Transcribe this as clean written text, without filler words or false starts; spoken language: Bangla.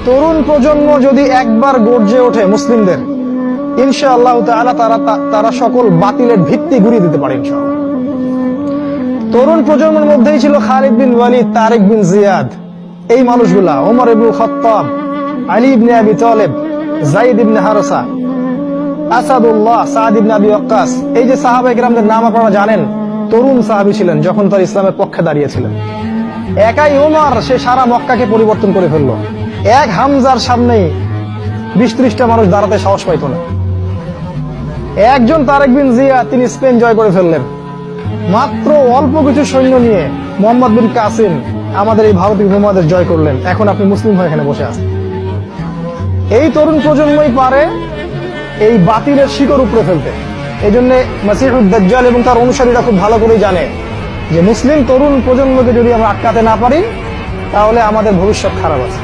তরুণ প্রজন্ম যদি একবার গর্জে ওঠে মুসলিমদের, ইনশাআল্লাহ তাআলা তারা সকল বাতিলের ভিত্তি গুঁড়িয়ে দিতে পারে ইনশাআল্লাহ। তরুণ প্রজন্মের মধ্যেই ছিল খালিদ বিন ওয়ালিদ, তারেক বিন জিয়াদ, এই মানুষগুলা, ওমর ইবনুল খাত্তাব, আলী ইবনে আবি তালেব, যায়েদ ইবনে হারেসা, আসাদুল্লাহ, সাদ ইবনে আবি ওয়াক্কাস। এই যে সাহাবায়ে কেরামদের নাম আপনারা জানেন, তরুণ সাহাবী ছিলেন যখন তার ইসলামের পক্ষে দাঁড়িয়েছিলেন। একাই ওমর, সে সারা মক্কাকে পরিবর্তন করে ফেললো। এক হামজার সামনেই 20-30টা মানুষ দাঁড়াতে সাহস পাইত না। একজন তারেক বিন জিয়াদ, তিনি স্পেন জয় করে ফেললেন মাত্র অল্প কিছু সৈন্য নিয়ে। মোহাম্মদ বিন কাসিম আমাদের এই ভারতীয় উপমহাদেশ জয় করলেন। এখন আপনি মুসলিম হয়ে এখানে বসে আছেন। এই তরুণ প্রজন্মই পারে এই বাতিলের শিকড় উপড়ে ফেলতে। এই জন্য মাসিহুদ দাজ্জাল এবং তার অনুসারীরা খুব ভালো করেই জানে যে মুসলিম তরুণ প্রজন্মকে যদি আমরা আটকাতে না পারি, তাহলে আমাদের ভবিষ্যৎ খারাপ আছে।